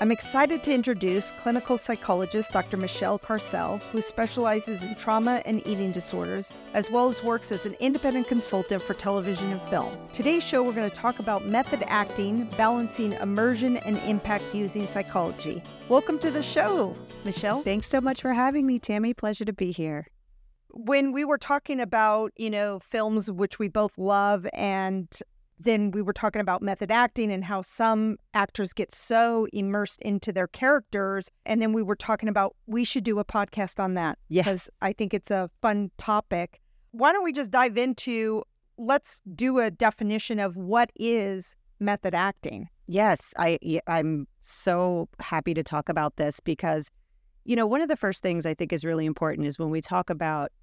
I'm excited to introduce clinical psychologist Dr. Michelle Carcel, who specializes in trauma and eating disorders, as well as works as an independent consultant for television and film. Today's show, we're going to talk about method acting, balancing immersion and impact using psychology. Welcome to the show, Michelle. Thanks so much for having me, Tammy. Pleasure to be here. When we were talking about, films which we both love, and then we were talking about method acting and how some actors get so immersed into their characters. And then we were talking about we should do a podcast on that. Yes. Because I think it's a fun topic. Why don't we just dive into, let's do a definition of what is method acting. Yes, I'm so happy to talk about this because, one of the first things I think is really important is when we talk about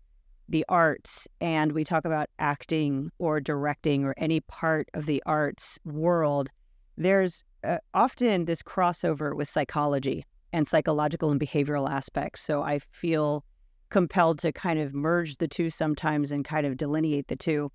the arts and we talk about acting or directing or any part of the arts world, there's often this crossover with psychology and psychological and behavioral aspects. So I feel compelled to kind of merge the two sometimes and kind of delineate the two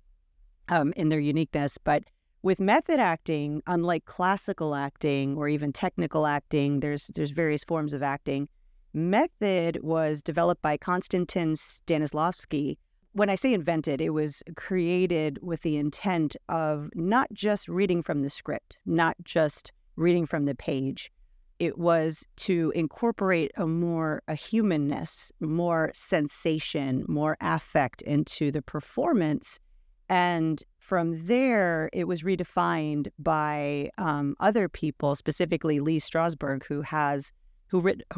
in their uniqueness. But with method acting, unlike classical acting or even technical acting, there's various forms of acting. Method was developed by Konstantin Stanislavski. When I say invented, it was created with the intent of not just reading from the script, not just reading from the page. It was to incorporate a humanness, more sensation, more affect into the performance. And from there, it was redefined by other people, specifically Lee Strasberg, who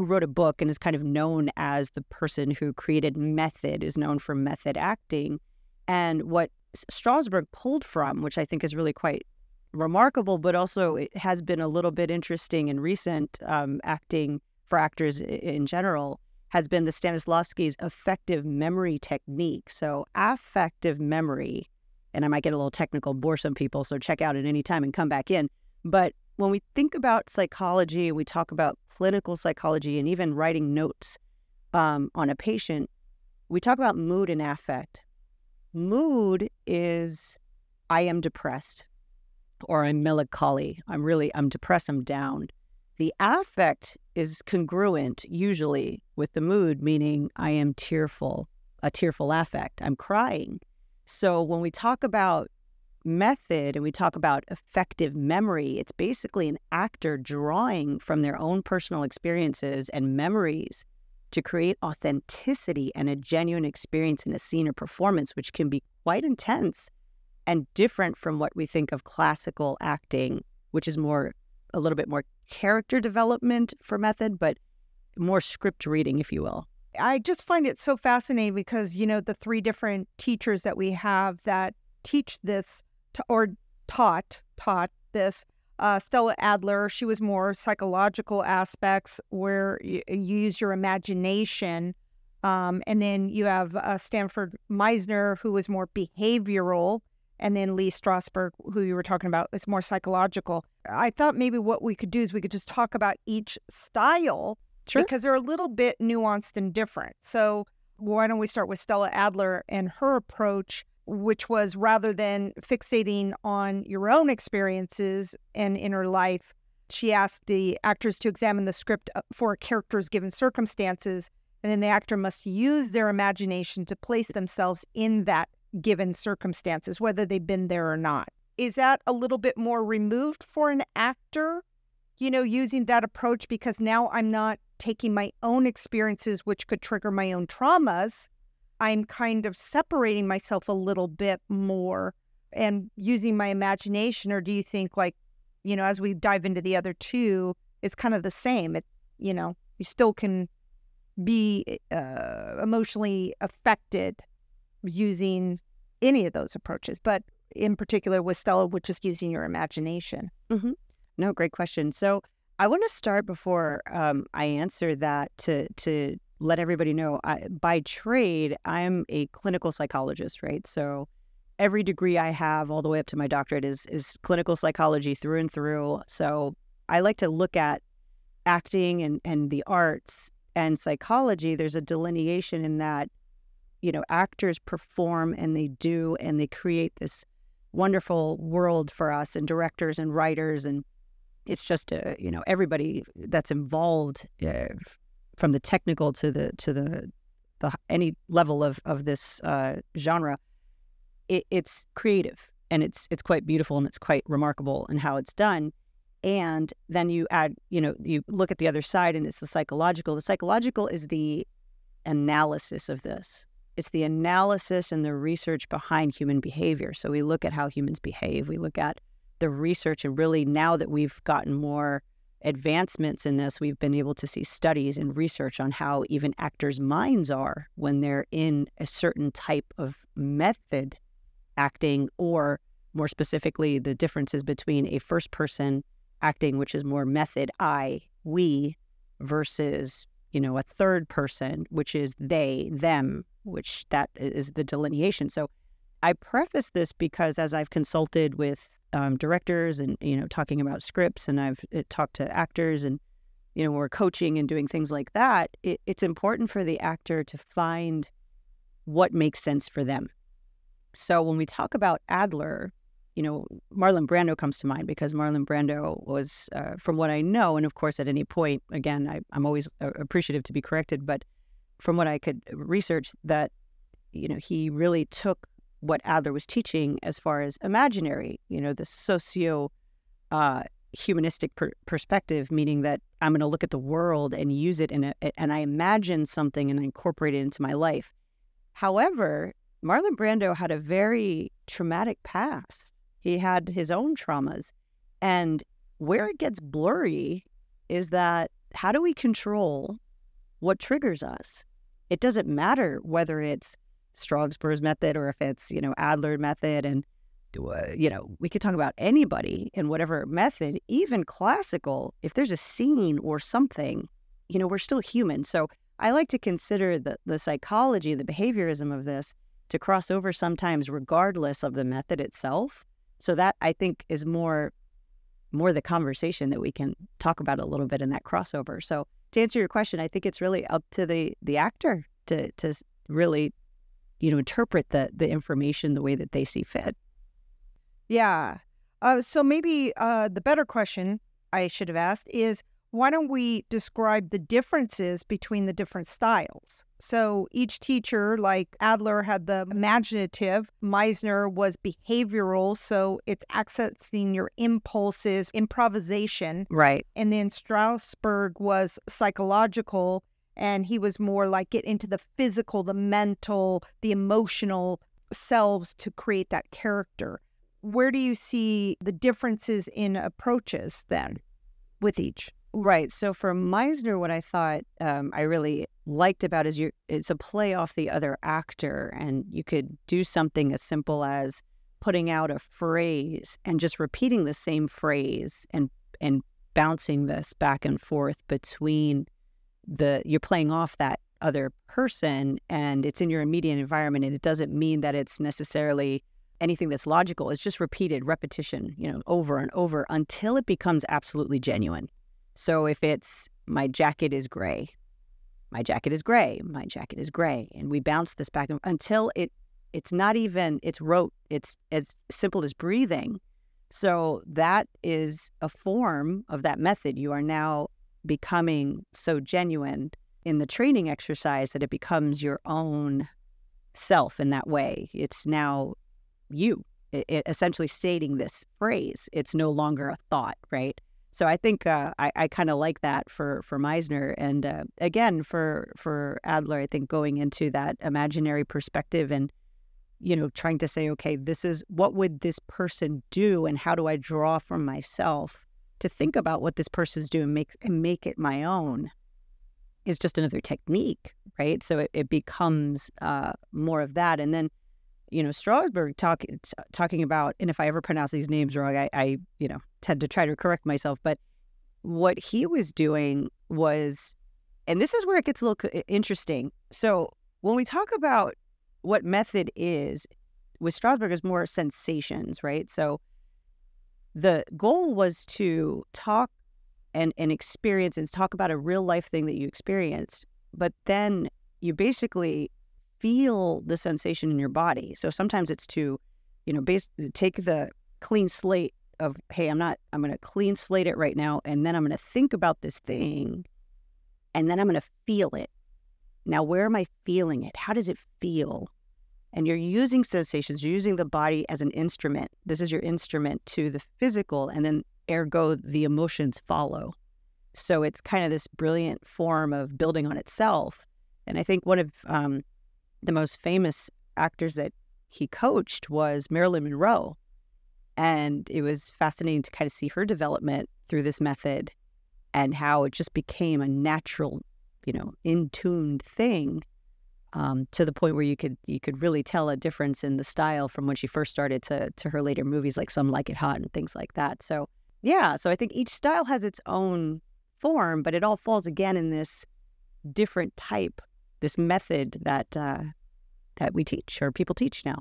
wrote a book and is kind of known as the person who created method, is known for method acting. And what Strasberg pulled from, which I think is really quite remarkable, but also it has been a little bit interesting in recent acting for actors in general, has been the Stanislavski's affective memory technique. So affective memory, and I might get a little technical, bore some people, so check out at any time and come back in. But when we think about psychology, we talk about clinical psychology and even writing notes on a patient, we talk about mood and affect. Mood is, I am depressed, or I'm melancholy. I'm depressed, I'm down. The affect is congruent usually with the mood, meaning I am tearful, a tearful affect. I'm crying. So when we talk about method and we talk about effective memory, it's basically an actor drawing from their own personal experiences and memories to create authenticity and a genuine experience in a scene or performance, which can be quite intense and different from what we think of classical acting, which is a little bit more character development for method, but more script reading, if you will. I just find it so fascinating because, the three different teachers that we have that teach this taught this. Stella Adler, she was more psychological aspects where you use your imagination. And then you have Sanford Meisner, who was more behavioral. And then Lee Strasberg, who you were talking about, is more psychological. I thought maybe what we could do is we could just talk about each style. Sure. Because they're a little bit nuanced and different. So why don't we start with Stella Adler and her approach, which was rather than fixating on your own experiences and inner life, she asked the actors to examine the script for a character's given circumstances, and then the actor must use their imagination to place themselves in that given circumstances, whether they've been there or not. Is that a little bit more removed for an actor, using that approach? Because now I'm not taking my own experiences, which could trigger my own traumas. I'm kind of separating myself a little bit more and using my imagination. Or do you think, as we dive into the other two, it's kind of the same? You still can be emotionally affected using any of those approaches, but in particular with Stella, with just using your imagination. Mm-hmm. No, great question. So I want to start before I answer that to let everybody know, by trade, I'm a clinical psychologist, right? So every degree I have all the way up to my doctorate is clinical psychology through and through. So I like to look at acting and the arts and psychology. There's a delineation in that, actors perform and they create this wonderful world for us, and directors and writers and it's just everybody that's involved, from the technical to the any level of this genre, it's creative, and it's quite beautiful, and it's quite remarkable in how it's done. And then you add, you look at the other side, and it's the psychological. The psychological is the analysis of this. It's the analysis and the research behind human behavior. So we look at how humans behave. We look at the research, and really now that we've gotten more advancements in this, we've been able to see studies and research on how even actors' minds are when they're in a certain type of method acting, or more specifically, the differences between a first-person acting, which is more method, I, we, versus, a third person, which is they, them, which that is the delineation. So I preface this because as I've consulted with directors and, talking about scripts, and I've talked to actors, and, we're coaching and doing things like that, it's important for the actor to find what makes sense for them. So when we talk about Adler, Marlon Brando comes to mind, because Marlon Brando was, from what I know, and of course at any point, again, I'm always appreciative to be corrected, but from what I could research, that, he really took what Adler was teaching as far as imaginary, the socio humanistic perspective, meaning that I'm going to look at the world and use it and I imagine something and I incorporate it into my life. However, Marlon Brando had a very traumatic past. He had his own traumas. And where it gets blurry is that, how do we control what triggers us? It doesn't matter whether it's Strasberg's method or if it's, Adler method. And, we could talk about anybody in whatever method, even classical. If there's a scene or something, we're still human. So I like to consider the psychology, the behaviorism of this to cross over sometimes regardless of the method itself. So that, I think, is more the conversation that we can talk about a little bit in that crossover. So to answer your question, I think it's really up to the actor to really, interpret the information the way that they see fit. Yeah. So maybe the better question I should have asked is, why don't we describe the differences between the different styles? So each teacher, like Adler had the imaginative, Meisner was behavioral, so it's accessing your impulses, improvisation. Right. And then Strasberg was psychological, and he was more like get into the physical, the mental, the emotional selves to create that character. Where do you see the differences in approaches then with each? Right. So for Meisner, what I thought I really liked about is it's a play off the other actor, and you could do something as simple as putting out a phrase and just repeating the same phrase and bouncing this back and forth between you're playing off that other person, and it's in your immediate environment, and it doesn't mean that it's necessarily anything that's logical. It's just repeated repetition, over and over until it becomes absolutely genuine. So if it's, my jacket is gray, my jacket is gray, my jacket is gray, and we bounce this back until it's not even, it's rote, it's as simple as breathing. So that is a form of that method. You are now becoming so genuine in the training exercise that it becomes your own self in that way. It's now you, essentially stating this phrase. It's no longer a thought, right? So I think I kind of like that for Meisner. And again, for Adler, I think going into that imaginary perspective and, trying to say, okay, this is, what would this person do, and how do I draw from myself to think about what this person's doing and make it my own, is just another technique, right? So it becomes more of that. And then, Strasberg talking about, and if I ever pronounce these names wrong, I tend to try to correct myself, but what he was doing was, and this is where it gets a little interesting. So when we talk about what method is, with Strasberg is more sensations, right? So the goal was to talk and experience and talk about a real life thing that you experienced, but then you basically feel the sensation in your body. So sometimes it's to, take the clean slate of, hey, I'm going to clean slate it right now, and then I'm going to think about this thing, and then I'm going to feel it. Now, where am I feeling it? How does it feel? And you're using sensations, you're using the body as an instrument. This is your instrument to the physical, and then ergo, the emotions follow. So it's kind of this brilliant form of building on itself. And I think one of the most famous actors that he coached was Marilyn Monroe. And it was fascinating to kind of see her development through this method and how it just became a natural, in-tuned thing, to the point where you could really tell a difference in the style from when she first started to her later movies like Some Like It Hot and things like that. So yeah, so I think each style has its own form, but it all falls again in this different type, this method that we teach, or people teach now.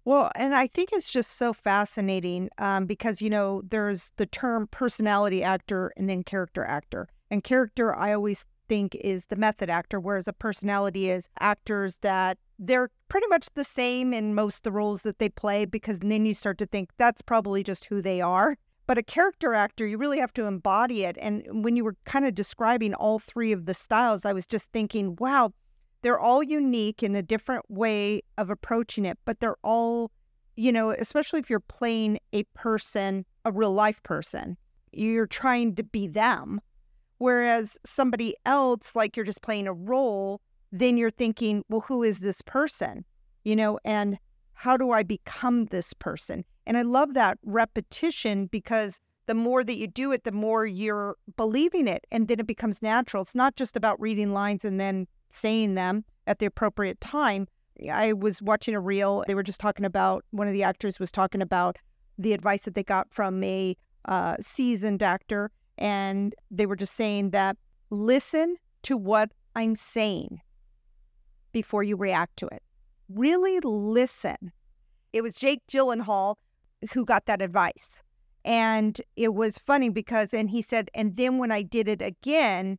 Well, and I think it's just so fascinating because, there's the term personality actor and then character actor. And character, I always think, is the method actor, whereas a personality is actors that they're pretty much the same in most of the roles that they play, because then you start to think that's probably just who they are. But a character actor, you really have to embody it. And when you were kind of describing all three of the styles, I was just thinking, wow, they're all unique in a different way of approaching it, but they're all, especially if you're playing a person, a real life person, you're trying to be them. Whereas somebody else, like you're just playing a role, then you're thinking, well, who is this person? And how do I become this person? And I love that repetition, because the more that you do it, the more you're believing it. And then it becomes natural. It's not just about reading lines and then saying them at the appropriate time. I was watching a reel. They were just talking about, one of the actors was talking about the advice that they got from a seasoned actor. And they were just saying that, listen to what I'm saying before you react to it. Really listen. It was Jake Gyllenhaal who got that advice. And it was funny because, and he said, and then when I did it again,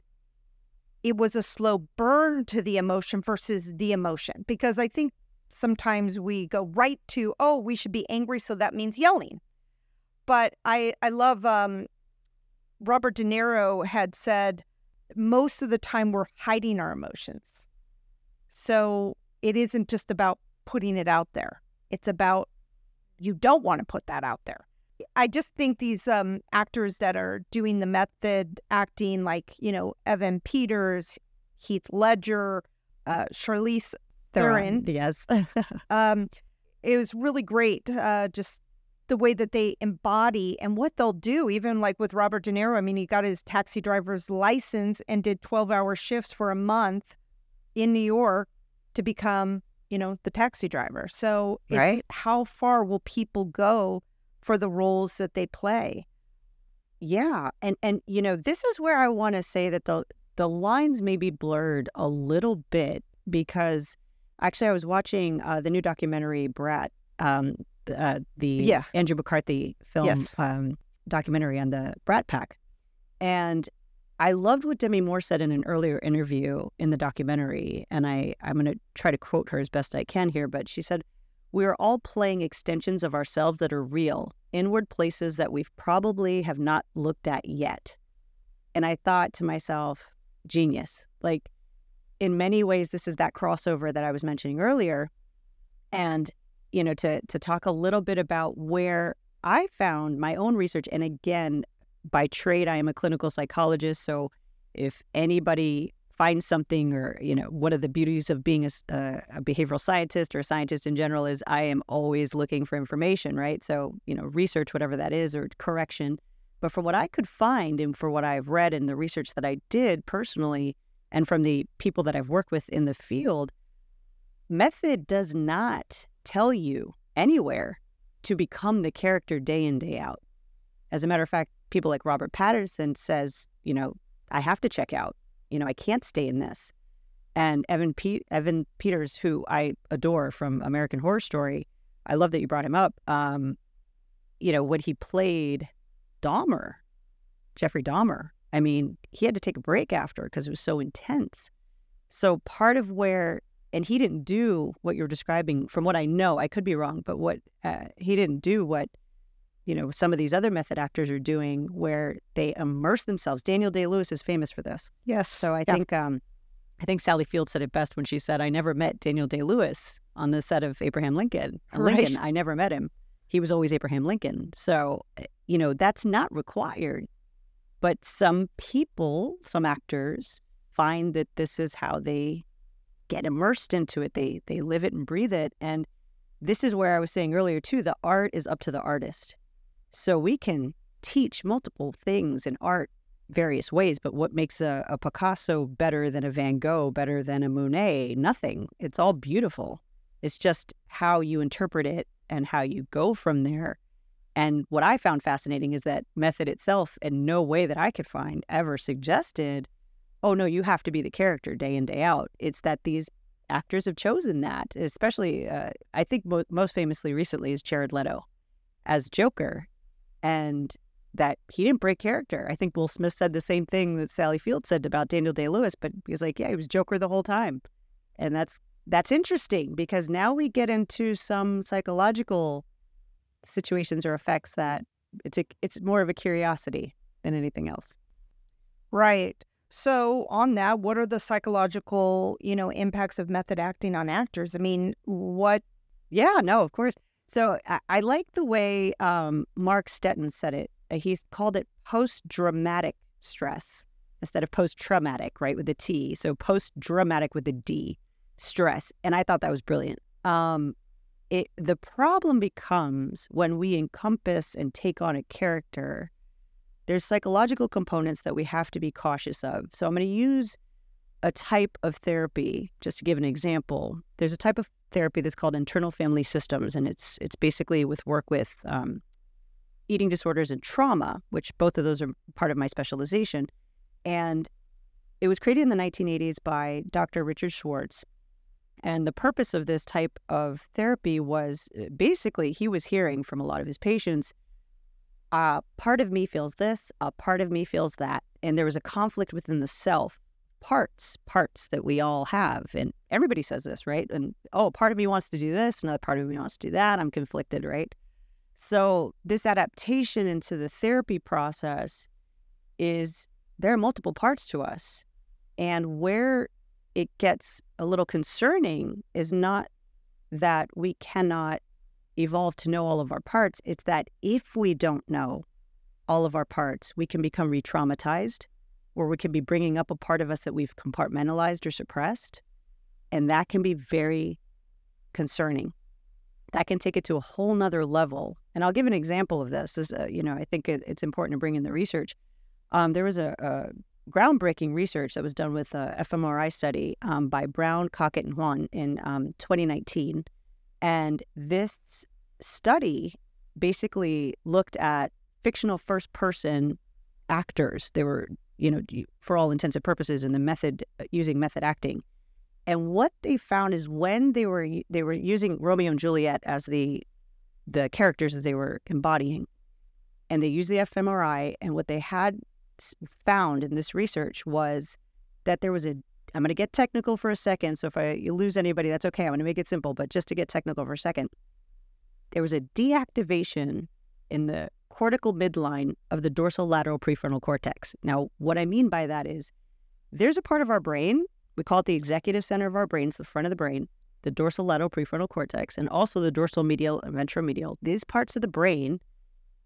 it was a slow burn to the emotion versus the emotion. Because I think sometimes we go right to, oh, we should be angry, so that means yelling. But I love, Robert De Niro had said, most of the time we're hiding our emotions. So it isn't just about putting it out there. It's about, you don't want to put that out there. I just think these actors that are doing the method acting, like, Evan Peters, Heath Ledger, Charlize Theron. Yes. It was really great, just the way that they embody and what they'll do. Even like with Robert De Niro, I mean, he got his taxi driver's license and did 12-hour shifts for a month in New York to become, the taxi driver. So it's right. How far will people go for the roles that they play? Yeah. And this is where I want to say that the lines may be blurred a little bit, because actually I was watching the new documentary, Brat, the Andrew McCarthy film, Yes. Documentary on the Brat Pack. And I loved what Demi Moore said in an earlier interview in the documentary. And I'm going to try to quote her as best I can here, but she said, "We are all playing extensions of ourselves that are real, inward places that we've probably have not looked at yet." And I thought to myself, genius. Like, in many ways, this is that crossover that I was mentioning earlier. And, to talk a little bit about where I found my own research. And again, by trade, I am a clinical psychologist. So if anybody finds something, or, one of the beauties of being a behavioral scientist or a scientist in general is I am always looking for information, right? So, research, whatever that is, or correction. But from what I could find and for what I've read and the research that I did personally, and from the people that I've worked with in the field, method does not tell you anywhere to become the character day in, day out. As a matter of fact, people like Robert Pattinson says, I have to check out. I can't stay in this. And Evan Peters, who I adore from American Horror Story, I love that you brought him up. When he played Jeffrey Dahmer, I mean, he had to take a break after because it was so intense. So part of where, and he didn't do what you're describing, from what I know, I could be wrong, but what he didn't do what some of these other method actors are doing, where they immerse themselves. Daniel Day-Lewis is famous for this. Yes. So I think Sally Field said it best when she said, "I never met Daniel Day-Lewis on the set of Abraham Lincoln. Right. I never met him. He was always Abraham Lincoln." So, that's not required. But some people, some actors, find that this is how they get immersed into it. They live it and breathe it. And this is where I was saying earlier, too, the art is up to the artist. So we can teach multiple things in art various ways, but what makes a Picasso better than a Van Gogh, better than a Monet? Nothing. It's all beautiful. It's just how you interpret it and how you go from there. And what I found fascinating is that method itself, in no way that I could find, ever suggested, oh, no, you have to be the character day in, day out. It's that these actors have chosen that, especially, I think most famously recently is Jared Leto as Joker, and that he didn't break character. I think Will Smith said the same thing that Sally Field said about Daniel Day-Lewis, but he's like, yeah, he was Joker the whole time. And that's interesting, because now we get into some psychological situations or effects that it's more of a curiosity than anything else. Right. So on that, what are the psychological, impacts of method acting on actors? I mean, what? Yeah, no, of course. So I like the way Mark Stetton said it. He's called it post-dramatic stress instead of post-traumatic, right, with the T. So post-dramatic with the D, stress. And I thought that was brilliant. The problem becomes when we encompass and take on a character, there's psychological components that we have to be cautious of. So I'm going to use a type of therapy, just to give an example. There's a type of therapy that's called internal family systems, and it's basically with work with eating disorders and trauma, which both of those are part of my specialization. And it was created in the 1980s by Dr. Richard Schwartz. And the purpose of this type of therapy was basically he was hearing from a lot of his patients, part of me feels this, a part of me feels that. And there was a conflict within the self, parts that we all have. And everybody says this, right? And, part of me wants to do this, another part of me wants to do that. I'm conflicted, right? So this adaptation into the therapy process is there are multiple parts to us. And where it gets a little concerning is not that we cannot evolve to know all of our parts. It's that if we don't know all of our parts, we can become re-traumatized, or we can be bringing up a part of us that we've compartmentalized or suppressed. And that can be very concerning. That can take it to a whole nother level. And I'll give an example of this. I think it's important to bring in the research. There was a groundbreaking research that was done with a fMRI study by Brown, Cockett, and Juan in 2019. And this study basically looked at fictional first-person actors. They were, for all intents and purposes, in the using method acting. And what they found is when they were using Romeo and Juliet as the characters that they were embodying, and they used the fMRI, and what they had found in this research was that there was I'm going to get technical for a second, so if you lose anybody, that's okay. I'm going to make it simple, but just to get technical for a second, there was a deactivation in the cortical midline of the dorsolateral prefrontal cortex. Now, what I mean by that is there's a part of our brain, we call it the executive center of our brain, it's the front of the brain, the dorsolateral prefrontal cortex, and also the dorsal medial and ventromedial. These parts of the brain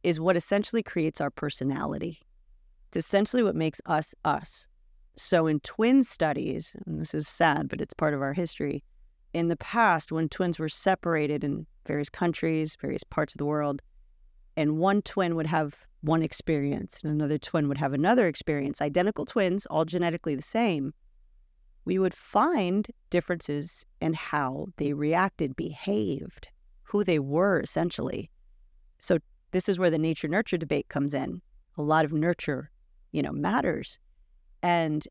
is what essentially creates our personality. It's essentially what makes us us. So in twin studies, and this is sad, but it's part of our history, in the past, when twins were separated in various countries, various parts of the world, and one twin would have one experience and another twin would have another experience, identical twins, all genetically the same, we would find differences in how they reacted, behaved, who they were, essentially. So this is where the nature-nurture debate comes in. A lot of nurture, matters. And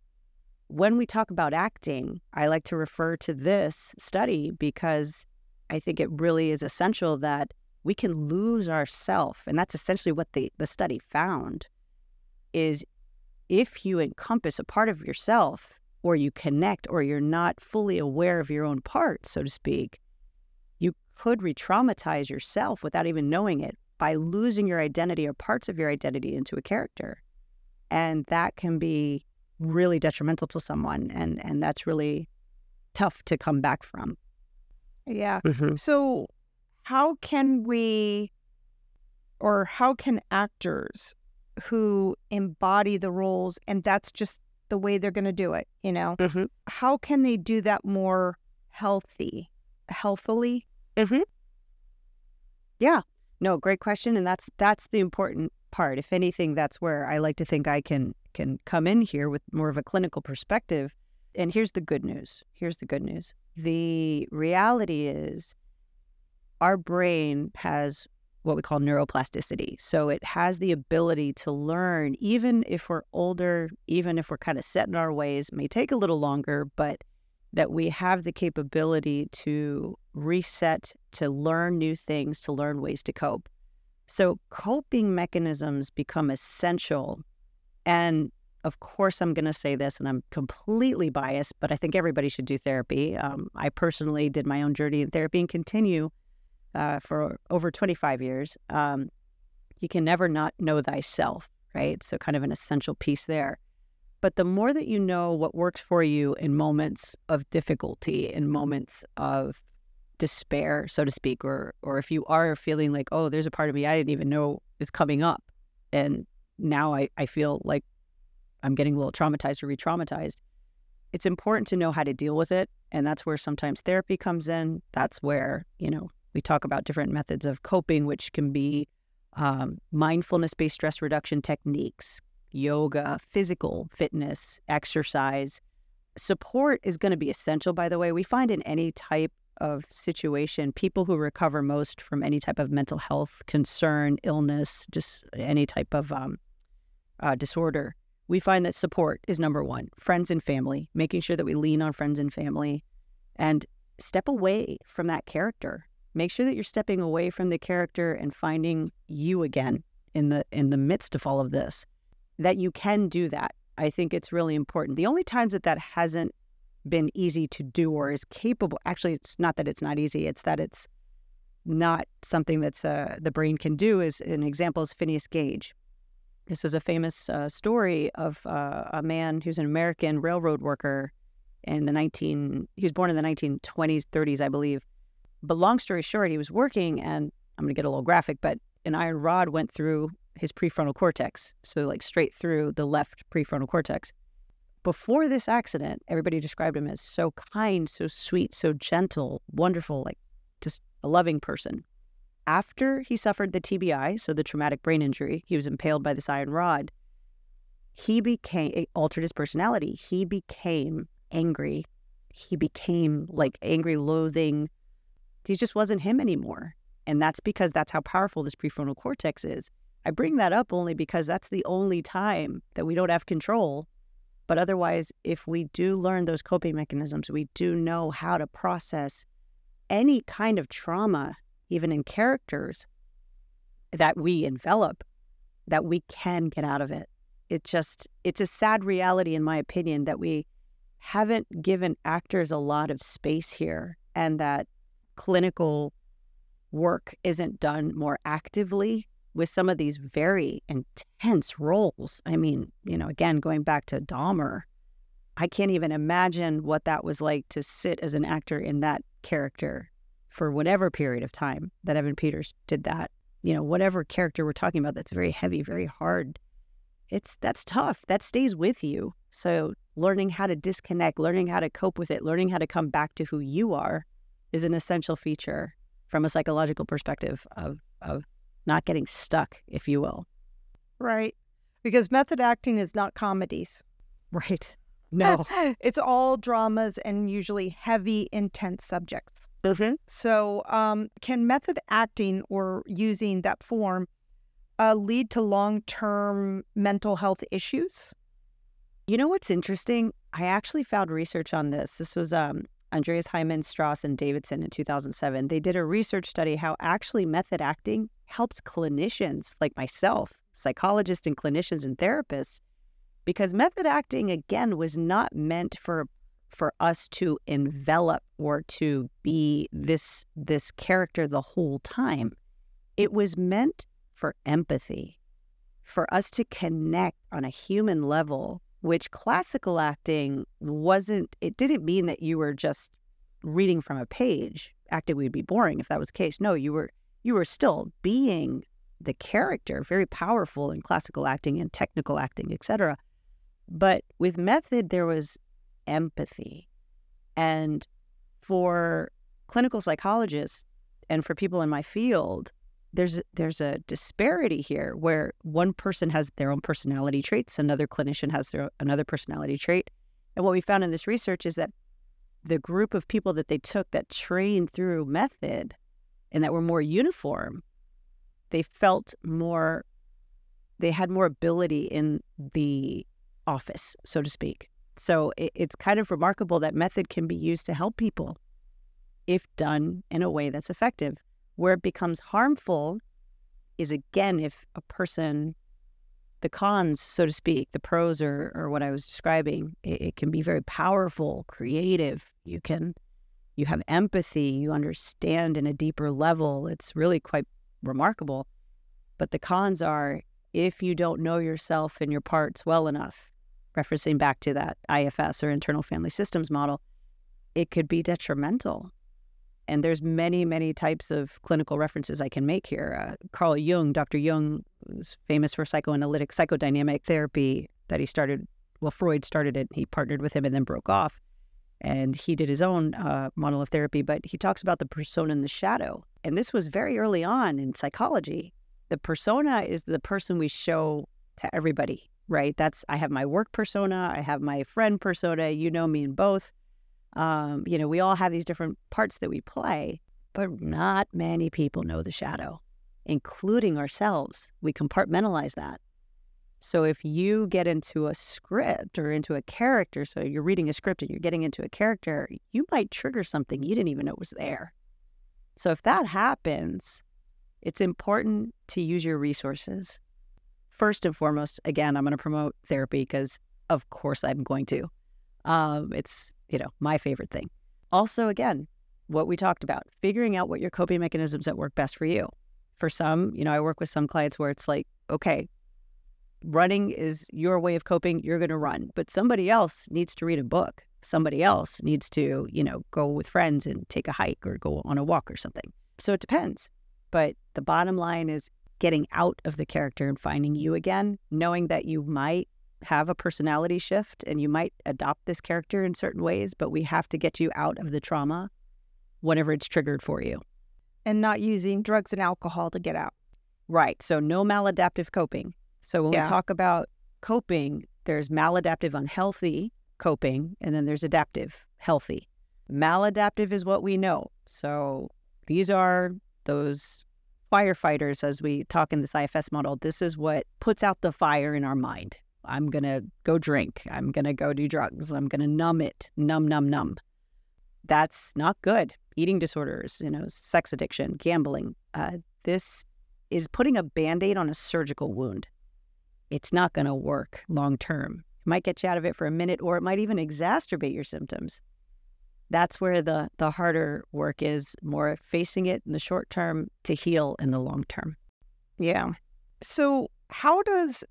when we talk about acting, I like to refer to this study because I think it really is essential that we can lose ourself. And that's essentially what the study found, is if you encompass a part of yourself, or you connect, or you're not fully aware of your own parts, so to speak, you could re-traumatize yourself without even knowing it. by losing your identity or parts of your identity into a character. And that can be really detrimental to someone. And that's really tough to come back from. Yeah. Mm-hmm. So how can actors who embody the roles, and that's just the way they're going to do it, Mm-hmm. how can they do that more healthily? Mm-hmm. Yeah. No, great question. And that's the important part. If anything, that's where I like to think I can come in here with more of a clinical perspective. And here's the good news. The reality is our brain has what we call neuroplasticity. So it has the ability to learn, even if we're older, even if we're kind of set in our ways. It may take a little longer, but that we have the capability to reset, to learn new things, to learn ways to cope. So coping mechanisms become essential. And of course, I'm going to say this, and I'm completely biased, but I think everybody should do therapy. I personally did my own journey in therapy and continue for over 25 years. You can never not know thyself, right? So kind of an essential piece there. But the more that you know what works for you in moments of difficulty, in moments of despair, so to speak, or if you are feeling like, oh, there's a part of me I didn't even know is coming up, and now I feel like I'm getting a little traumatized or re-traumatized, it's important to know how to deal with it. And that's where sometimes therapy comes in. That's where, we talk about different methods of coping, which can be mindfulness-based stress reduction techniques, yoga, physical fitness, exercise. Support is going to be essential, by the way. We find in any type of situation, people who recover most from any type of mental health concern, illness, just any type of disorder, we find that support is number one. Friends and family, making sure that we lean on friends and family and step away from that character. Make sure that you're stepping away from the character and finding you again in the midst of all of this, that you can do that. I think it's really important. The only times that hasn't been easy to do or is capable, actually, it's not that it's not easy, it's that it's not something that's the brain can do. Is an example is Phineas Gage. This is a famous story of a man who's an American railroad worker he was born in the 1920s, 30s, I believe. But long story short, he was working, and I'm going to get a little graphic, but an iron rod went through his prefrontal cortex, so like straight through the left prefrontal cortex. Before this accident, everybody described him as so kind, so sweet, so gentle, wonderful, like just a loving person. After he suffered the TBI, so the traumatic brain injury, he was impaled by this iron rod, it altered his personality. He became angry. He became like angry, loathing. He just wasn't him anymore. And that's because that's how powerful this prefrontal cortex is. I bring that up only because that's the only time that we don't have control. But otherwise, if we do learn those coping mechanisms, we do know how to process any kind of trauma, even in characters that we envelop, that we can get out of it. It's a sad reality, in my opinion, that we haven't given actors a lot of space here, and that clinical work isn't done more actively with some of these very intense roles. I mean, again, going back to Dahmer, I can't even imagine what that was like to sit as an actor in that character for whatever period of time that Evan Peters did that. Whatever character we're talking about that's very heavy, very hard, that's tough. That stays with you. So learning how to disconnect, learning how to cope with it, learning how to come back to who you are is an essential feature from a psychological perspective of not getting stuck, if you will. Right. Because method acting is not comedies. Right. No. It's all dramas and usually heavy, intense subjects. Mm-hmm. So can method acting or using that form lead to long-term mental health issues? You know what's interesting? I actually found research on this. This was Andreas Hyman, Strauss, and Davidson in 2007. They did a research study how actually method acting helps clinicians like myself, psychologists and clinicians and therapists, because method acting, again, was not meant for us to envelop or to be this character the whole time. It was meant for empathy, for us to connect on a human level, which classical acting wasn't. It didn't mean that you were just reading from a page. Acting would be boring if that was the case. No, you were still being the character, very powerful in classical acting and technical acting, etc. But with method, there was empathy. And for clinical psychologists and for people in my field, there's a disparity here where one person has their own personality traits, another clinician has another personality trait. And what we found in this research is that the group of people that they took that trained through method and that were more uniform, they felt more, they had more ability in the office, so to speak. So it's kind of remarkable that method can be used to help people if done in a way that's effective. Where it becomes harmful is, again, if a person, the cons, so to speak, the pros or what I was describing, it can be very powerful, creative. You have empathy, you understand in a deeper level. It's really quite remarkable. But the cons are, if you don't know yourself and your parts well enough, referencing back to that IFS or internal family systems model, it could be detrimental. And there's many, many types of clinical references I can make here. Carl Jung, Dr. Jung, was famous for psychoanalytic psychodynamic therapy that he started. Well, Freud started it. He partnered with him and then broke off. And he did his own model of therapy. But he talks about the persona and the shadow. And this was very early on in psychology. The persona is the person we show to everybody, right? I have my work persona. I have my friend persona. You know me in both. We all have these different parts that we play, but not many people know the shadow, including ourselves. We compartmentalize that. So if you get into a script or into a character, so you're reading a script and you're getting into a character, you might trigger something you didn't even know was there. So if that happens, it's important to use your resources. First and foremost, again, I'm going to promote therapy because of course I'm going to. It's my favorite thing. Also, again, what we talked about, figuring out what your coping mechanisms that work best for you. For some, I work with some clients where it's like, okay, running is your way of coping, you're going to run. But somebody else needs to read a book. Somebody else needs to, go with friends and take a hike or go on a walk or something. So it depends. But the bottom line is getting out of the character and finding you again, knowing that you might have a personality shift and you might adopt this character in certain ways, but we have to get you out of the trauma whenever it's triggered for you. And not using drugs and alcohol to get out. Right. So no maladaptive coping. So when we talk about coping, there's maladaptive unhealthy coping, and then there's adaptive healthy. Maladaptive is what we know. So these are those firefighters, as we talk in this IFS model. This is what puts out the fire in our mind. I'm going to go drink. I'm going to go do drugs. I'm going to numb it. Numb. That's not good. Eating disorders, sex addiction, gambling. This is putting a Band-Aid on a surgical wound. It's not going to work long term. It might get you out of it for a minute, or it might even exacerbate your symptoms. That's where the harder work is, more facing it in the short term to heal in the long term. Yeah. So how does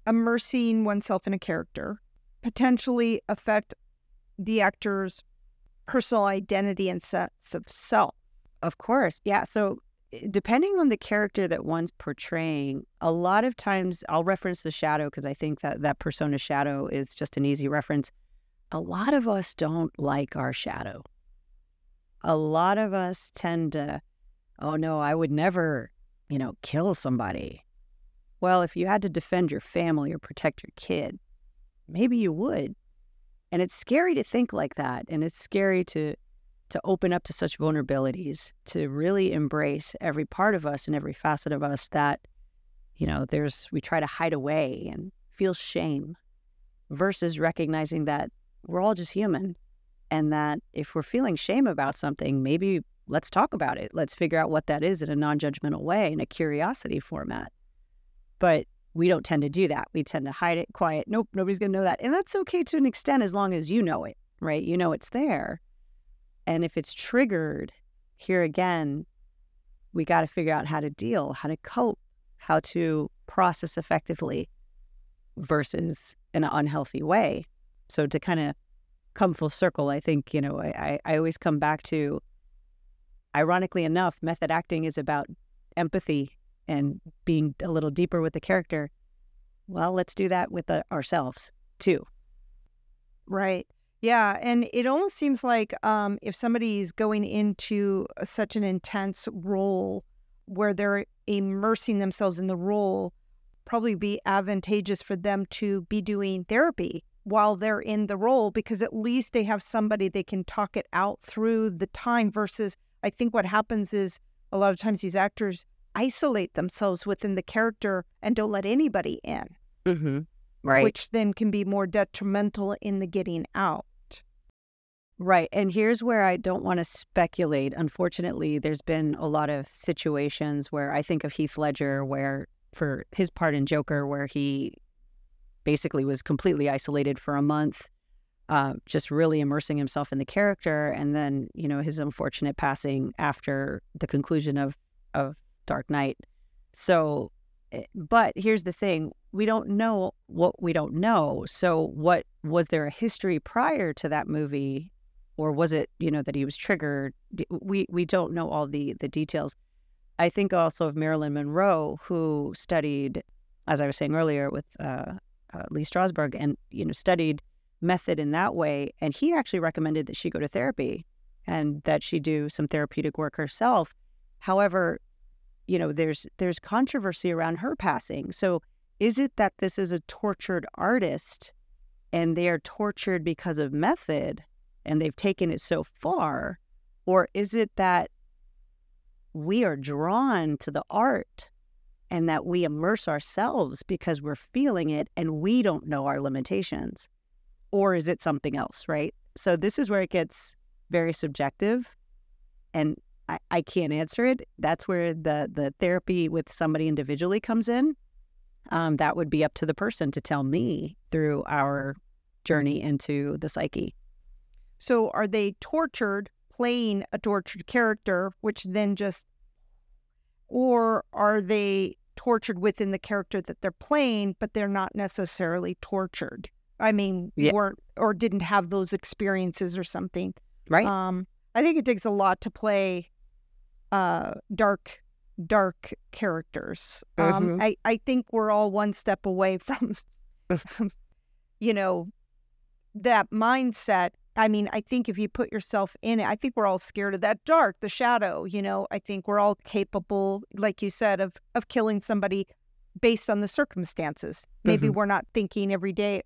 immersing oneself in a character potentially affect the actor's personal identity and sense of self? Of course. Yeah. So depending on the character that one's portraying, a lot of times I'll reference the shadow because I think that persona shadow is just an easy reference. A lot of us don't like our shadow. A lot of us tend to, oh no, I would never, kill somebody. Well, if you had to defend your family or protect your kid, maybe you would. And it's scary to think like that. And it's scary to open up to such vulnerabilities, to really embrace every part of us and every facet of us that, we try to hide away and feel shame, versus recognizing that we're all just human. And that if we're feeling shame about something, maybe let's talk about it. Let's figure out what that is in a non-judgmental way, in a curiosity format. But we don't tend to do that. We tend to hide it, quiet. Nope, nobody's going to know that. And that's okay to an extent as long as you know it, right? You know it's there. And if it's triggered, here again, we got to figure out how to deal, how to cope, how to process effectively versus in an unhealthy way. So to kind of come full circle, I think, I always come back to, ironically enough, method acting is about empathy and being a little deeper with the character. Well, let's do that with ourselves too. Right. Yeah. And it almost seems like if somebody's going into such an intense role where they're immersing themselves in the role, probably be advantageous for them to be doing therapy while they're in the role, because at least they have somebody they can talk it out through the time, versus I think what happens is a lot of times these actors isolate themselves within the character and don't let anybody in. Mm-hmm. Right. Which then can be more detrimental in the getting out. Right. And here's where I don't want to speculate. Unfortunately, there's been a lot of situations where I think of Heath Ledger, where for his part in Joker, where he basically was completely isolated for a month, just really immersing himself in the character. And then, his unfortunate passing after the conclusion of Dark Knight. So, but here's the thing. We don't know what we don't know. So what was there a history prior to that movie, or was it, that he was triggered? We don't know all the details. I think also of Marilyn Monroe, who studied, as I was saying earlier, with Lee Strasberg, and, studied method in that way. And he actually recommended that she go to therapy and that she do some therapeutic work herself. However, there's controversy around her passing. So is it that this is a tortured artist and they are tortured because of method and they've taken it so far? Or is it that we are drawn to the art and that we immerse ourselves because we're feeling it and we don't know our limitations? Or is it something else, right? So this is where it gets very subjective, and I can't answer it. That's where the therapy with somebody individually comes in. That would be up to the person to tell me through our journey into the psyche. So are they tortured playing a tortured character, which then or are they tortured within the character that they're playing, but they're not necessarily tortured? I mean, yeah. or didn't have those experiences or something. Right. I think it takes a lot to play dark characters. Mm-hmm. I think we're all one step away from, that mindset. I mean, I think if you put yourself in it, I think we're all scared of that dark, the shadow, I think we're all capable, like you said, of killing somebody based on the circumstances. Maybe Mm-hmm. we're not thinking every day,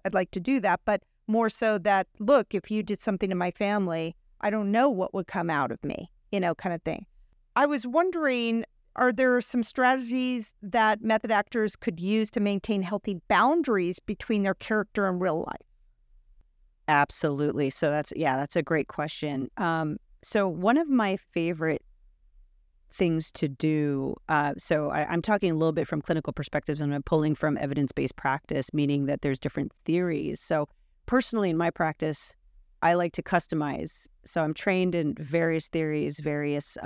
I'd like to do that, but more so that, look, if you did something to my family, I don't know what would come out of me, kind of thing. I was wondering, are there some strategies that method actors could use to maintain healthy boundaries between their character and real life? Absolutely. So that's a great question. So one of my favorite things to do, I'm talking a little bit from clinical perspectives, and I'm pulling from evidence-based practice, meaning that there's different theories. So personally in my practice, I like to customize. So I'm trained in various theories, various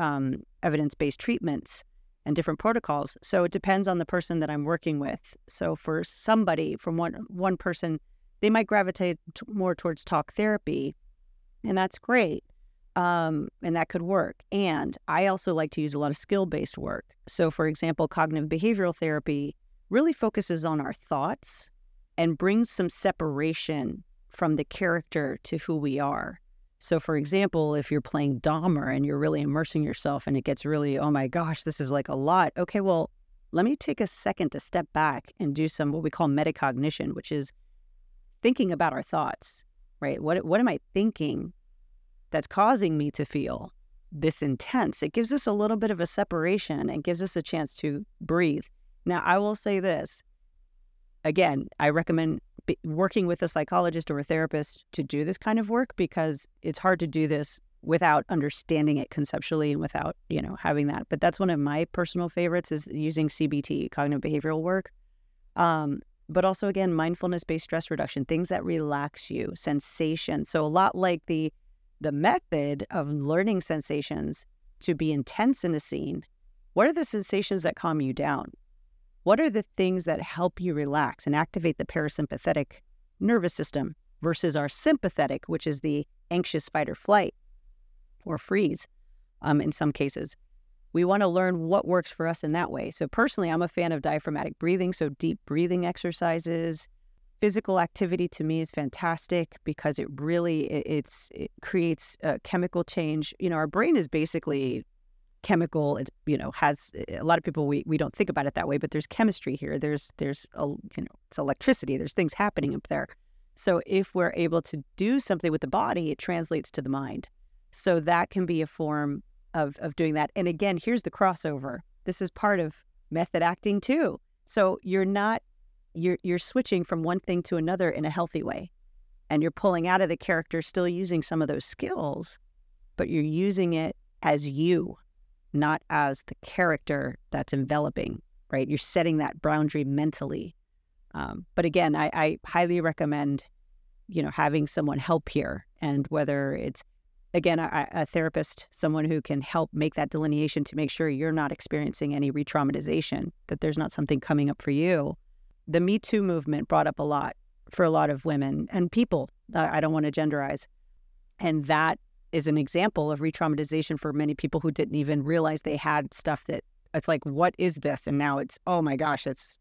evidence-based treatments and different protocols. So it depends on the person that I'm working with. So for somebody, from one person, they might gravitate more towards talk therapy, and that's great. And that could work. And I also like to use a lot of skill-based work. So for example, cognitive behavioral therapy really focuses on our thoughts and brings some separation from the character to who we are. So for example, if you're playing Dahmer and you're really immersing yourself and it gets really, oh my gosh, this is like a lot. Okay, well, let me take a second to step back and do some what we call metacognition, which is thinking about our thoughts, right? What am I thinking that's causing me to feel this intense? It gives us a little bit of a separation and gives us a chance to breathe. Now, I will say this. Again, I recommend working with a psychologist or a therapist to do this kind of work, because it's hard to do this without understanding it conceptually and without, having that. But that's one of my personal favorites, is using CBT, cognitive behavioral work. But also, again, mindfulness-based stress reduction, things that relax you, sensation. So a lot like the method of learning sensations, to be intense in a scene, what are the sensations that calm you down? What are the things that help you relax and activate the parasympathetic nervous system versus our sympathetic, which is the anxious fight or flight or freeze in some cases? We want to learn what works for us in that way. So personally, I'm a fan of diaphragmatic breathing, so deep breathing exercises. Physical activity to me is fantastic because it creates a chemical change. Our brain is basically chemical. It has a lot of people, we don't think about it that way, but there's chemistry here. There's it's electricity. There's things happening up there. So if we're able to do something with the body, it translates to the mind. So that can be a form of doing that. And again, here's the crossover. This is part of method acting too. So you're switching from one thing to another in a healthy way. And you're pulling out of the character, still using some of those skills, but you're using it as you, not as the character that's enveloping, right? You're setting that boundary mentally. But again, I highly recommend, having someone help here. And whether it's, again, a therapist, someone who can help make that delineation to make sure you're not experiencing any re-traumatization, that there's not something coming up for you. The Me Too movement brought up a lot for a lot of women and people. I don't want to genderize. And that is an example of re-traumatization for many people who didn't even realize they had stuff that it's like, what is this? And now it's, oh my gosh, it's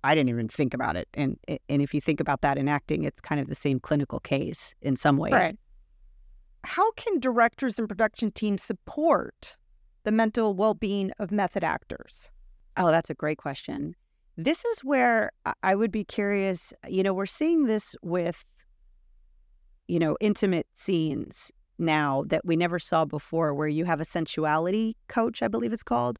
I didn't even think about it. And if you think about that in acting, it's kind of the same clinical case in some ways. Right. How can directors and production teams support the mental well-being of method actors? Oh, that's a great question. This is where I would be curious. We're seeing this with, intimate scenes now that we never saw before, where you have a sensuality coach, I believe it's called.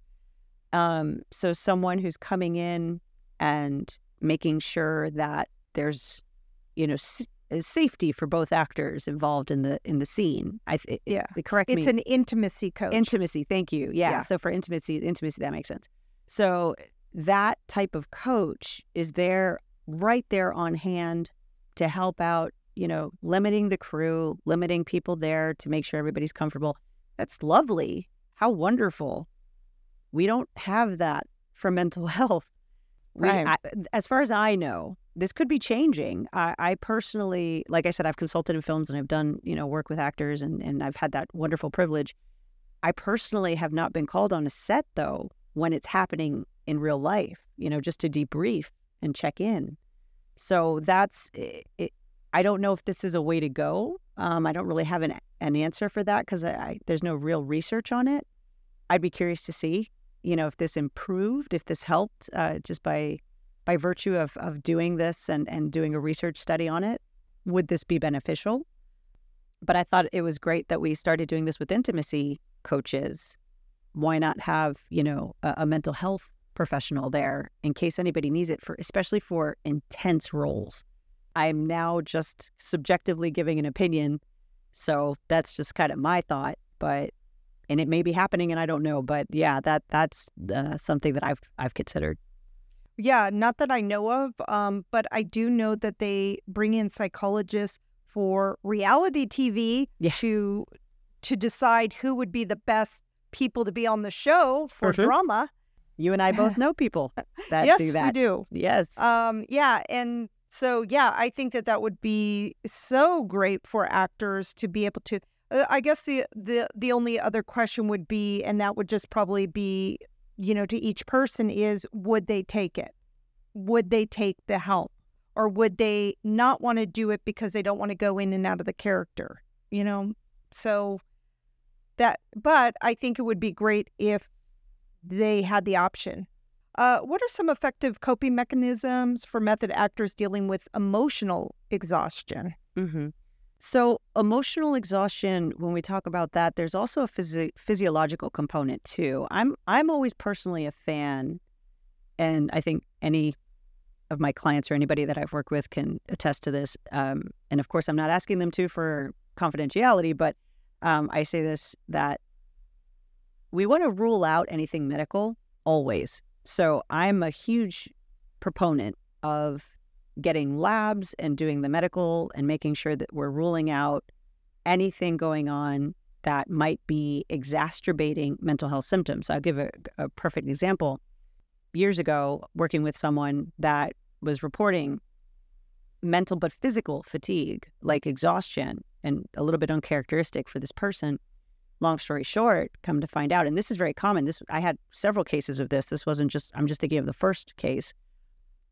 So someone who's coming in and making sure that there's, safety for both actors involved in the scene. Correct me. It's an intimacy coach. Intimacy, thank you. Yeah. So for intimacy, that makes sense. So that type of coach is right there on hand to help out, limiting the crew, limiting people there to make sure everybody's comfortable. That's lovely. How wonderful. We don't have that for mental health. Right. As far as I know, this could be changing. I personally, like I said, I've consulted in films and I've done, work with actors and I've had that wonderful privilege. I personally have not been called on a set, though, when it's happening in real life, just to debrief and check in. So that's it. I don't know if this is a way to go. I don't really have an answer for that because there's no real research on it. I'd be curious to see, if this improved, if this helped just by virtue of doing this and doing a research study on it. Would this be beneficial? But I thought it was great that we started doing this with intimacy coaches. Why not have, a mental health professional there in case anybody needs it, especially for intense roles? I'm now just subjectively giving an opinion, so that's just kind of my thought. And it may be happening, and I don't know. But yeah, that's something that I've considered. Yeah, not that I know of, but I do know that they bring in psychologists for reality TV to decide who would be the best people to be on the show for drama. You and I both know people that yes, do that. We do. Yes. And so, I think that would be so great for actors to be able to. I guess the only other question would be, and that would just probably be, to each person is, would they take it? Would they take the help? Or would they not want to do it because they don't want to go in and out of the character? So but I think it would be great if they had the option. What are some effective coping mechanisms for method actors dealing with emotional exhaustion? Mm-hmm. So emotional exhaustion, when we talk about that, there's also a physiological component too. I'm always personally a fan, and I think any of my clients or anybody that I've worked with can attest to this. And of course, I'm not asking them to for confidentiality, but I say this, that we want to rule out anything medical always. So I'm a huge proponent of getting labs and doing the medical and making sure that we're ruling out anything going on that might be exacerbating mental health symptoms. I'll give a perfect example. Years ago, working with someone that was reporting mental but physical fatigue, like exhaustion, and a little bit uncharacteristic for this person. Long story short, come to find out, and this is very common. I had several cases of this. This wasn't just, I'm just thinking of the first case.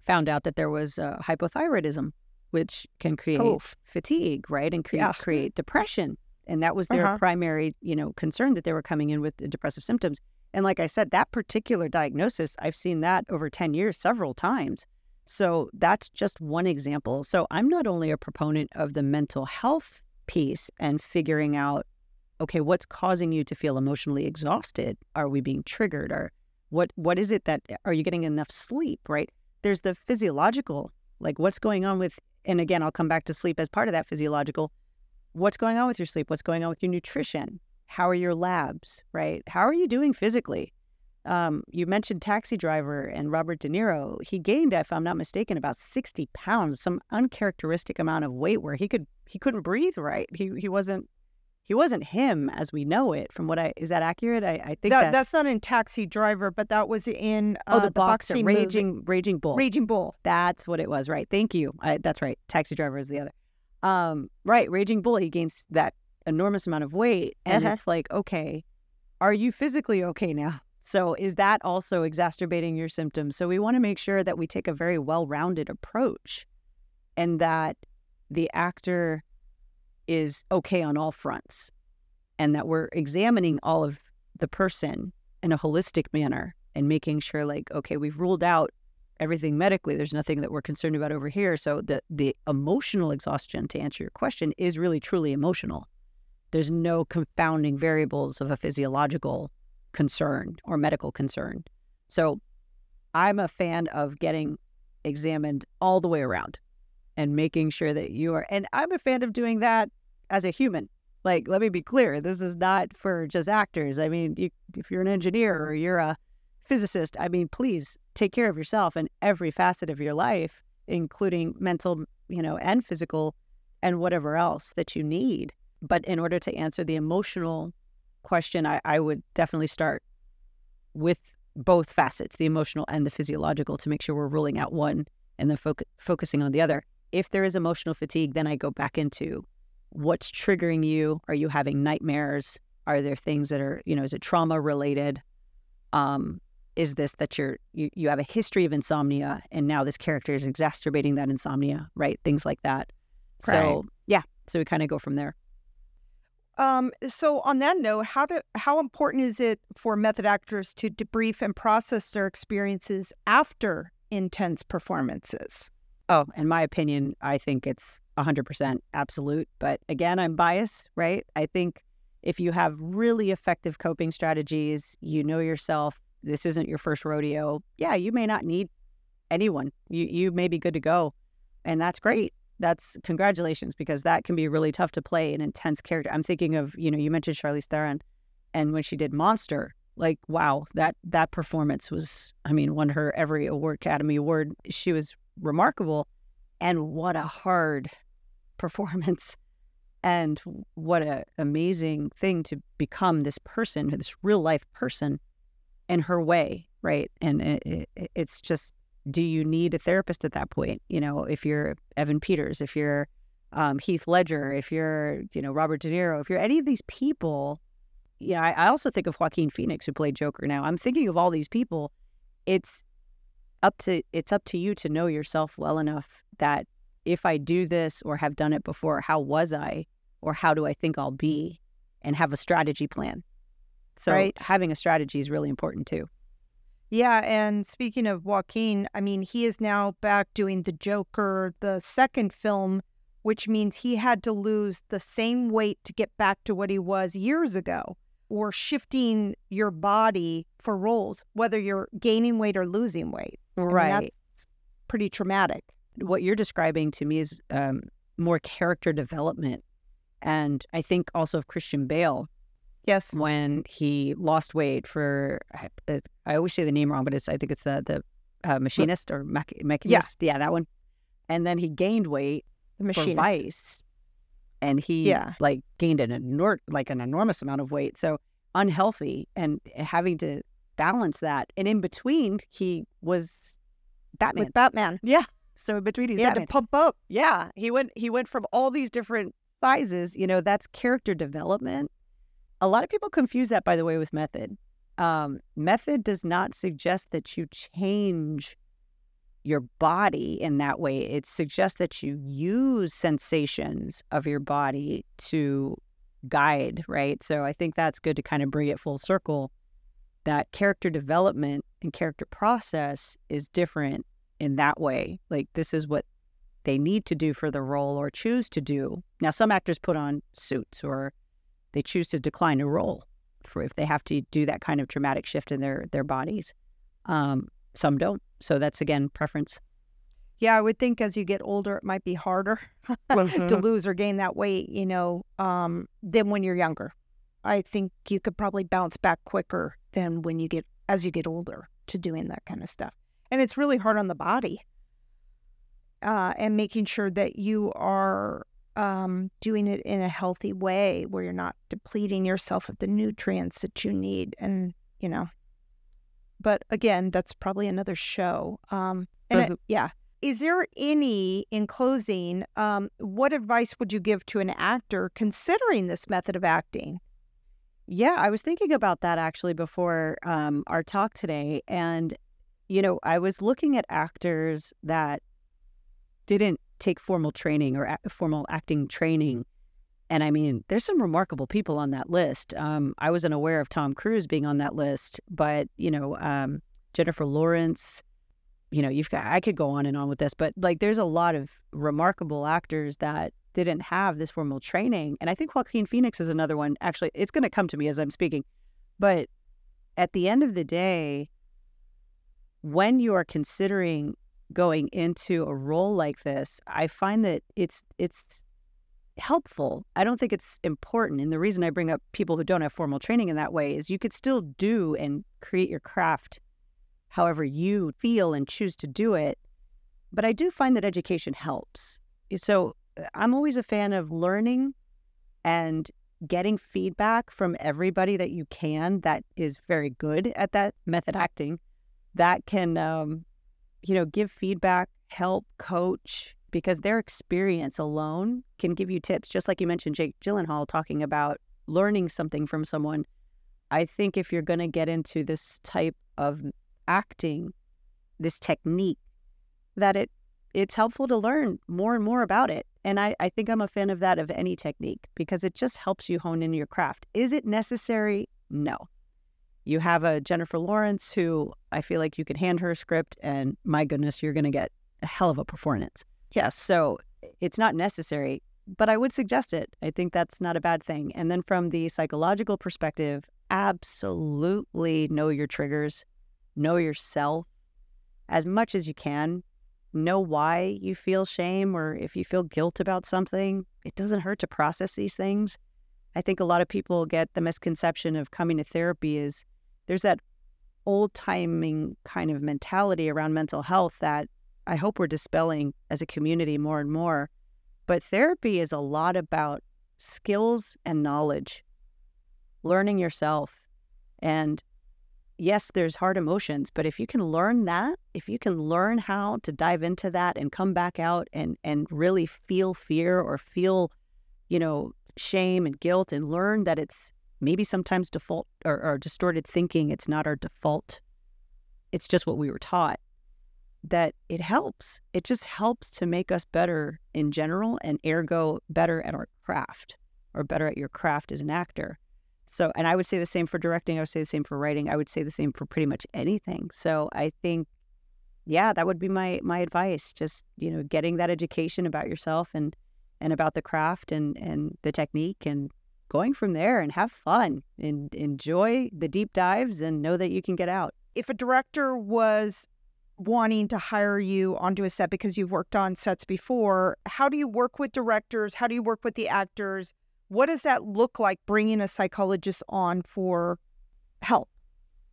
Found out that there was hypothyroidism, which can create fatigue, right? And create depression. And that was their primary, concern, that they were coming in with the depressive symptoms. And like I said, that particular diagnosis, I've seen that over 10 years, several times. So that's just one example. So I'm not only a proponent of the mental health piece and figuring out, okay, what's causing you to feel emotionally exhausted? Are we being triggered? Or what is it that, are you getting enough sleep, right? There's the physiological, like what's going on with, and again, I'll come back to sleep as part of that physiological. What's going on with your sleep? What's going on with your nutrition? How are your labs, right? How are you doing physically? You mentioned Taxi Driver and Robert De Niro. He gained, if I'm not mistaken, about 60 pounds, some uncharacteristic amount of weight where he couldn't breathe right. He wasn't him as we know it. From is that accurate? I think that's not in Taxi Driver, but that was in the boxer, Raging Bull. Raging Bull. That's what it was, right? Thank you. That's right. Taxi Driver is the other. Right, Raging Bull. He gains that enormous amount of weight, and it's like, okay, are you physically okay now? So is that also exacerbating your symptoms? So we want to make sure that we take a very well-rounded approach, and that the actor is okay on all fronts, and that we're examining all of the person in a holistic manner and making sure, like, okay, we've ruled out everything medically. There's nothing that we're concerned about over here. So the emotional exhaustion, to answer your question, is really truly emotional. There's no confounding variables of a physiological concern or medical concern. So I'm a fan of getting examined all the way around and making sure that you are, and I'm a fan of doing that as a human. Like, let me be clear, this is not for just actors. I mean, if you're an engineer or you're a physicist, I mean, please take care of yourself in every facet of your life, including mental, and physical and whatever else that you need. But in order to answer the emotional question, I would definitely start with both facets, the emotional and the physiological, to make sure we're ruling out one and then focusing on the other. If there is emotional fatigue, then I go back into what's triggering you. Are you having nightmares? Are there things that are, is it trauma related? Is this that you have a history of insomnia and now this character is exacerbating that insomnia, right? Things like that. Right. So yeah, so we kind of go from there. So on that note, how important is it for method actors to debrief and process their experiences after intense performances? Oh, in my opinion, I think it's 100% absolute. But again, I'm biased, right? I think if you have really effective coping strategies, you know yourself, this isn't your first rodeo. Yeah, you may not need anyone. You may be good to go. And that's great. That's congratulations, because that can be really tough to play an intense character. I'm thinking of, you mentioned Charlize Theron, and when she did Monster, like, wow, that performance was, won her every Academy Award. She was remarkable, and what a hard performance, and what an amazing thing to become this person, this real life person, in her way, right? And it's just, do you need a therapist at that point? If you're Evan Peters, if you're Heath Ledger, if you're, Robert De Niro, if you're any of these people, I also think of Joaquin Phoenix, who played Joker now. I'm thinking of all these people. It's up to you to know yourself well enough that if I do this or have done it before, how was I, or how do I think I'll be, and have a strategy plan. So having a strategy is really important too. Yeah, and speaking of Joaquin, he is now back doing the Joker, the second film, which means he had to lose the same weight to get back to what he was years ago, or shifting your body for roles, whether you're gaining weight or losing weight. Right. That's pretty traumatic. What you're describing to me is more character development. And I think also of Christian Bale. Yes. When he lost weight for, I always say the name wrong, but I think it's the machinist or machinist. Yeah, that one. And then he gained weight for Vice. and he Yeah. like gained an enormous amount of weight. So unhealthy, and having to balance that. And in between, he was Batman. With Batman. Yeah. So in between, he's He had Batman. to pump up. Yeah. He went from all these different sizes. You know, that's character development. A lot of people confuse that, by the way, with method. Method does not suggest that you change your body in that way. It suggests that you use sensations of your body to guide, right? So I think that's good to kind of bring it full circle, that character development and character process is different in that way. Like, this is what they need to do for the role or choose to do. Now, some actors put on suits, or they choose to decline a role for if they have to do that kind of dramatic shift in their bodies. Some don't. So that's, again, preference. Yeah, I would think as you get older, it might be harder to lose or gain that weight, you know, than when you're younger. I think you could probably bounce back quicker than as you get older to doing that kind of stuff. And it's really hard on the body, and making sure that you are doing it in a healthy way where you're not depleting yourself of the nutrients that you need. And, you know, but again, that's probably another show. Yeah. Is there any, in closing, what advice would you give to an actor considering this method of acting? Yeah, I was thinking about that actually before our talk today. And, you know, I was looking at actors that didn't take formal training or formal acting training. And I mean, there's some remarkable people on that list. I wasn't aware of Tom Cruise being on that list, but, you know, Jennifer Lawrence, you know, I could go on and on with this, but like, there's a lot of remarkable actors that didn't have this formal training. And I think Joaquin Phoenix is another one. Actually, it's going to come to me as I'm speaking. But at the end of the day, when you are considering going into a role like this, I find that it's helpful. I don't think it's important. And the reason I bring up people who don't have formal training in that way is you could still do and create your craft however you feel and choose to do it. But I do find that education helps. So I'm always a fan of learning and getting feedback from everybody that you can that is very good at that method acting, that can, you know, give feedback, help, coach, because their experience alone can give you tips. Just like you mentioned Jake Gyllenhaal talking about learning something from someone. I think if you're going to get into this type of acting, this technique, that it's helpful to learn more and more about it. And I think I'm a fan of that, of any technique, because it just helps you hone in your craft. Is it necessary? No. You have a Jennifer Lawrence who I feel like you can hand her a script and my goodness, you're going to get a hell of a performance. Yes. So it's not necessary, but I would suggest it. I think that's not a bad thing. And then from the psychological perspective, absolutely know your triggers, know yourself as much as you can. Know why you feel shame, or if you feel guilt about something. It doesn't hurt to process these things. I think a lot of people get the misconception of coming to therapy is there's that old-timing kind of mentality around mental health that I hope we're dispelling as a community more and more. But therapy is a lot about skills and knowledge, learning yourself. And yes, there's hard emotions, but if you can learn that, if you can learn how to dive into that and come back out and really feel fear or feel, you know, shame and guilt, and learn that it's maybe sometimes default or distorted thinking, it's not our default, it's just what we were taught, that it helps. It just helps to make us better in general, and ergo better at our craft, or better at your craft as an actor. So, and I would say the same for directing. I would say the same for writing. I would say the same for pretty much anything. So I think, yeah, that would be my advice. Just, you know, getting that education about yourself and about the craft and the technique, and going from there, and have fun and enjoy the deep dives, and know that you can get out. If a director was wanting to hire you onto a set because you've worked on sets before, how do you work with directors? How do you work with the actors? What does that look like, bringing a psychologist on for help?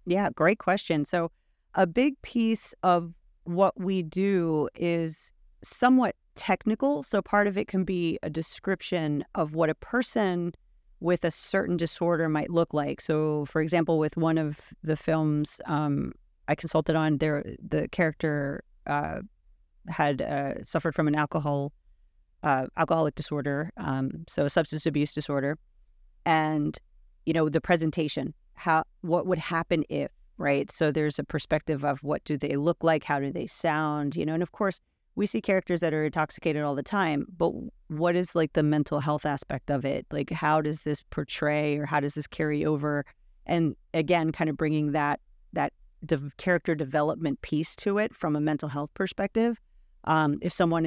Yeah, great question. So a big piece of what we do is somewhat technical. So part of it can be a description of what a person with a certain disorder might look like. So, for example, with one of the films I consulted on, the character had suffered from an alcoholic disorder, so a substance abuse disorder, and the presentation, what would happen if, right? So there's a perspective of what do they look like, how do they sound, and of course we see characters that are intoxicated all the time, but what is like the mental health aspect of it? Like, how does this portray or how does this carry over? And again, kind of bringing that character development piece to it from a mental health perspective. If someone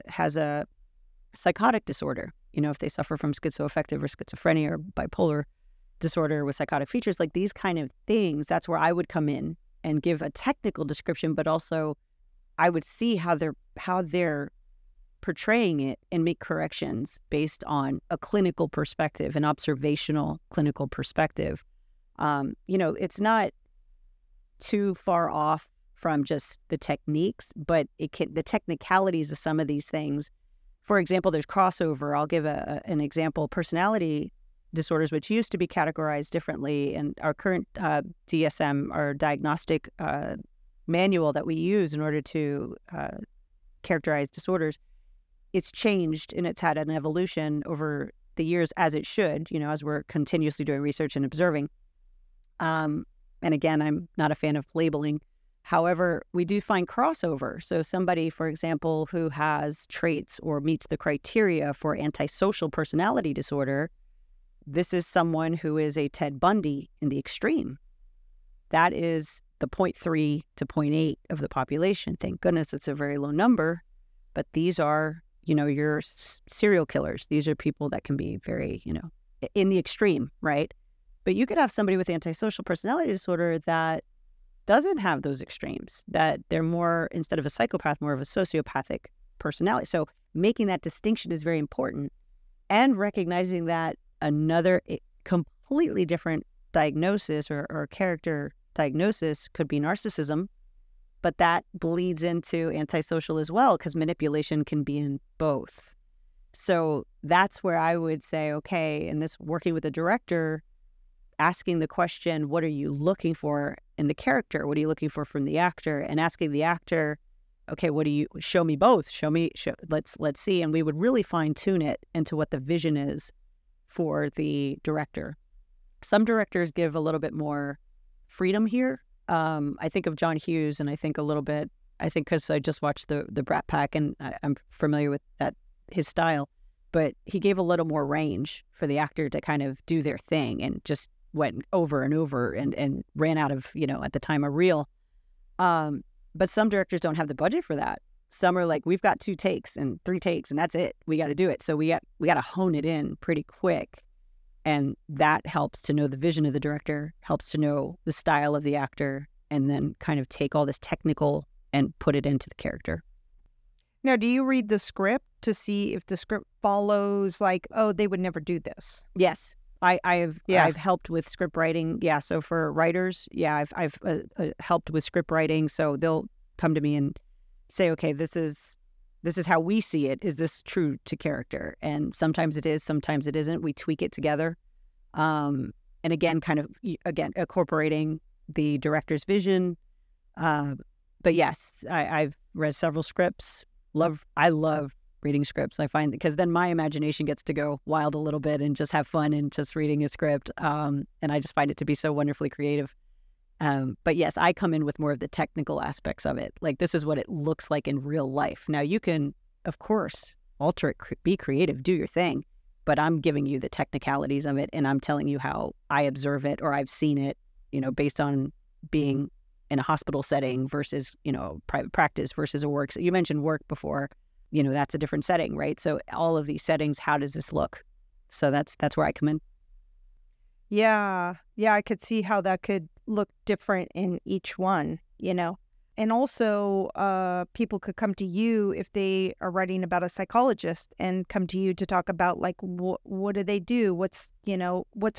has a psychotic disorder, if they suffer from schizoaffective or schizophrenia or bipolar disorder with psychotic features, like these kind of things, that's where I would come in and give a technical description, but also I would see how they're portraying it and make corrections based on a clinical perspective, an observational clinical perspective. It's not too far off from just the techniques, but the technicalities of some of these things. For example, there's crossover. I'll give an example. Personality disorders, which used to be categorized differently, and our current DSM, our diagnostic manual that we use in order to characterize disorders, it's changed and it's had an evolution over the years, as it should, as we're continuously doing research and observing. And again, I'm not a fan of labeling. However, we do find crossover. So somebody, for example, who has traits or meets the criteria for antisocial personality disorder, this is someone who is a Ted Bundy in the extreme. That is the 0.3 to 0.8 of the population. Thank goodness it's a very low number, but these are, your serial killers. These are people that can be very, in the extreme, right? But you could have somebody with antisocial personality disorder that doesn't have those extremes, that they're more, instead of a psychopath, more of a sociopathic personality. So making that distinction is very important, and recognizing that another completely different diagnosis or character diagnosis could be narcissism, but that bleeds into antisocial as well, because manipulation can be in both. So that's where I would say, okay, in this working with a director, asking the question, what are you looking for in the character? What are you looking for from the actor? And asking the actor, okay, show me both. Let's see. And we would really fine tune it into what the vision is for the director. Some directors give a little bit more freedom here. I think of John Hughes, and I think because I just watched the Brat Pack, and I'm familiar with his style, but he gave a little more range for the actor to kind of do their thing, and just went over and over and ran out of, at the time, a reel. But some directors don't have the budget for that. Some are like, we've got 2 takes and 3 takes and that's it. We got to do it. So we got to hone it in pretty quick. And that helps to know the vision of the director, helps to know the style of the actor, and then kind of take all this technical and put it into the character. Now, do you read the script to see if the script follows like, oh, they would never do this? Yes. I've helped with script writing. Yeah. So for writers, I've helped with script writing. So they'll come to me and say, okay, this is how we see it. Is this true to character? And sometimes it is, sometimes it isn't. We tweak it together. And again, incorporating the director's vision. But yes, I've read several scripts. I love reading scripts. I find, because then my imagination gets to go wild a little bit and just have fun and just reading a script. And I just find it to be so wonderfully creative. But yes, I come in with more of the technical aspects of it. Like, this is what it looks like in real life. Now, you can, of course, alter it, be creative, do your thing, but I'm giving you the technicalities of it, and I'm telling you how I observe it, or I've seen it, based on being in a hospital setting versus, private practice versus a work. So you mentioned work before, that's a different setting, right? So all of these settings, how does this look? So that's where I come in. Yeah, I could see how that could look different in each one, And also, people could come to you if they are writing about a psychologist, and come to you to talk about, like, what do they do? What's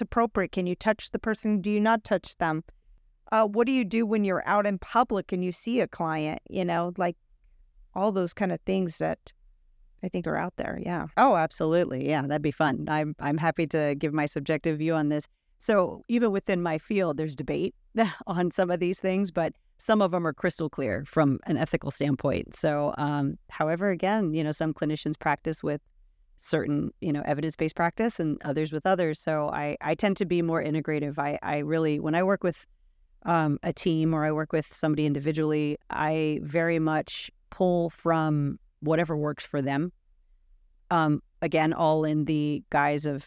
appropriate? Can you touch the person? Do you not touch them? What do you do when you're out in public and you see a client? Like all those kind of things that I think are out there. Yeah. Oh, absolutely. Yeah, that'd be fun. I'm happy to give my subjective view on this. So even within my field, there's debate on some of these things, but some of them are crystal clear from an ethical standpoint. So, however, again, some clinicians practice with certain, evidence-based practice and others with others. So I tend to be more integrative. I really, when I work with a team or I work with somebody individually, I very much pull from whatever works for them. Again, all in the guise of,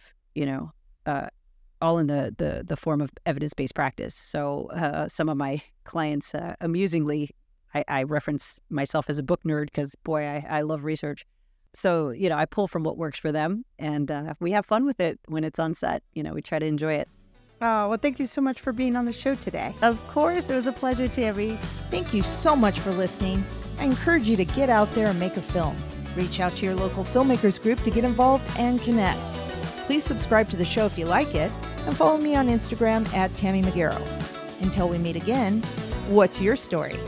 all in the form of evidence-based practice. So some of my clients, amusingly, I reference myself as a book nerd because, boy, I love research. So, I pull from what works for them, and we have fun with it when it's on set. We try to enjoy it. Oh, well, thank you so much for being on the show today. Of course, it was a pleasure, Tammy. Thank you so much for listening. I encourage you to get out there and make a film. Reach out to your local filmmakers group to get involved and connect. Please subscribe to the show if you like it, and follow me on Instagram @Tammy Magaro. Until we meet again, what's your story?